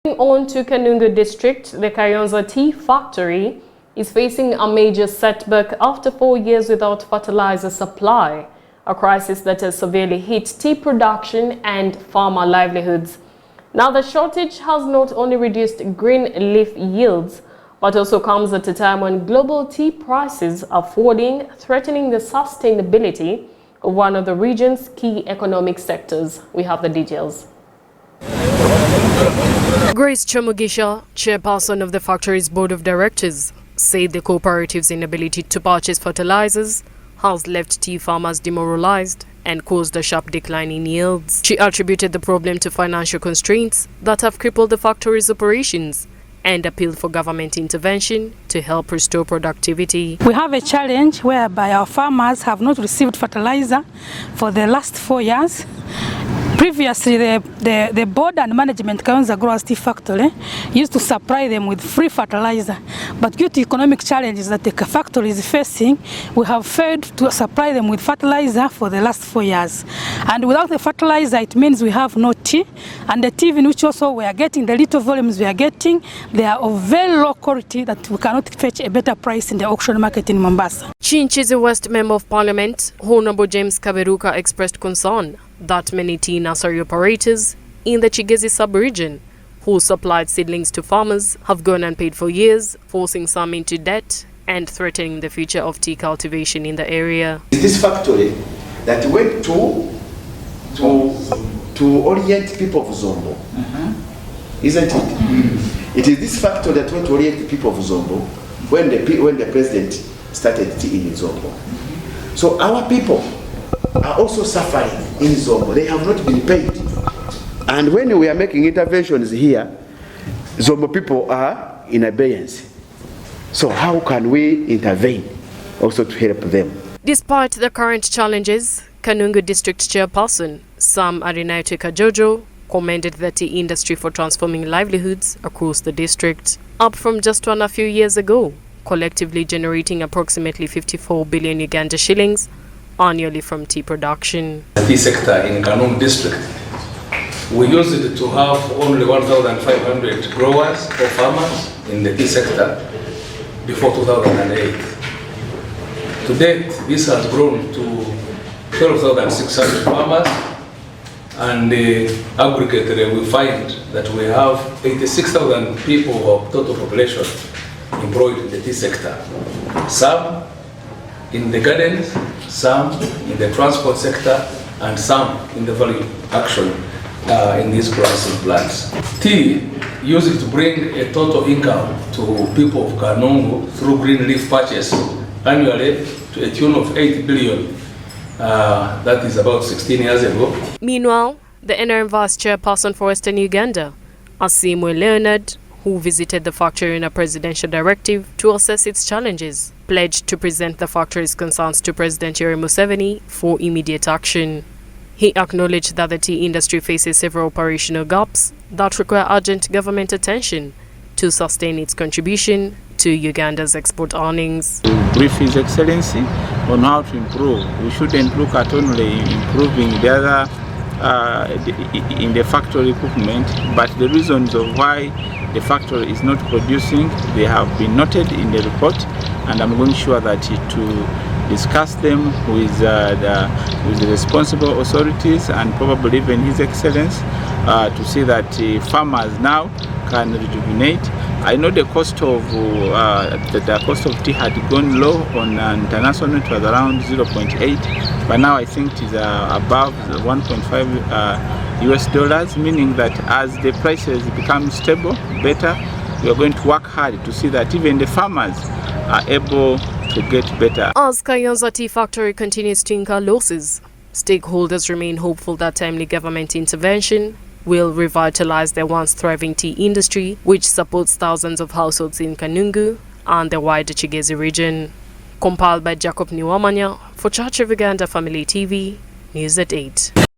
On to Kanungu district, the Kayonza tea factory is facing a major setback after 4 years without fertilizer supply, a crisis that has severely hit tea production and farmer livelihoods. Now, the shortage has not only reduced green leaf yields, but also comes at a time when global tea prices are falling, threatening the sustainability of one of the region's key economic sectors. We have the details. Grace Chomugisha, chairperson of the factory's board of directors, said the cooperative's inability to purchase fertilizers has left tea farmers demoralized and caused a sharp decline in yields. She attributed the problem to financial constraints that have crippled the factory's operations and appealed for government intervention to help restore productivity. We have a challenge whereby our farmers have not received fertilizer for the last 4 years. Previously, the board and management Kayonza Growers Tea Factory used to supply them with free fertilizer. But due to economic challenges that the factory is facing, we have failed to supply them with fertilizer for the last 4 years. And without the fertilizer, it means we have no tea. And the tea in which also we are getting, the little volumes we are getting, they are of very low quality that we cannot fetch a better price in the auction market in Mombasa. Chinchizi West Member of Parliament, Honorable James Kaberuka, expressed concern that many tea nursery operators in the Chigezi sub-region who supplied seedlings to farmers have gone unpaid for years, forcing some into debt and threatening the future of tea cultivation in the area. This factory that went to orient people of Zombo, isn't it? It is this factory that went to orient the people of Zombo when the president started tea in Zombo. So our people are also suffering in Zombo. They have not been paid. And when we are making interventions here, Zombo people are in abeyance. So how can we intervene also to help them? Despite the current challenges, Kanungu District Chairperson Sam Arinaite Kajojo commended the tea industry for transforming livelihoods across the district, up from just a few years ago, collectively generating approximately 54 billion Uganda shillings annually from tea production. The tea sector in Kanungu district, we used to have only 1,500 growers or farmers in the tea sector before 2008. To date, this has grown to 12,600 farmers, and aggregately we find that we have 86,000 people of total population employed in the tea sector. Some in the gardens, some in the transport sector, and some in the value action in these processing plants. Tea used to bring a total income to people of Kanungu through green leaf purchase annually to a tune of 8 billion. That is about 16 years ago. Meanwhile, the NRM Vice Chairperson for Western Uganda, Asimwe Leonard, who visited the factory in a presidential directive to assess its challenges, pledged to present the factory's concerns to President Yoweri Museveni for immediate action. He acknowledged that the tea industry faces several operational gaps that require urgent government attention to sustain its contribution to Uganda's export earnings. To brief His Excellency on how to improve. We shouldn't look at only improving the other in the factory equipment, but the reasons of why the factory is not producing, they have been noted in the report, and I'm going to ensure that to discuss them with the responsible authorities and probably even His Excellency to see that farmers now can rejuvenate. I know the cost of tea had gone low on international. It was around 0.8, but now I think it is above 1.5 US dollars, meaning that as the prices become stable, better, we are going to work hard to see that even the farmers are able to get better. As Kayonza Tea Factory continues to incur losses, stakeholders remain hopeful that timely government intervention will revitalize the once thriving tea industry, which supports thousands of households in Kanungu and the wider Chigezi region. Compiled by Jacob Niwamanya for Church of Uganda Family TV, Newsat8.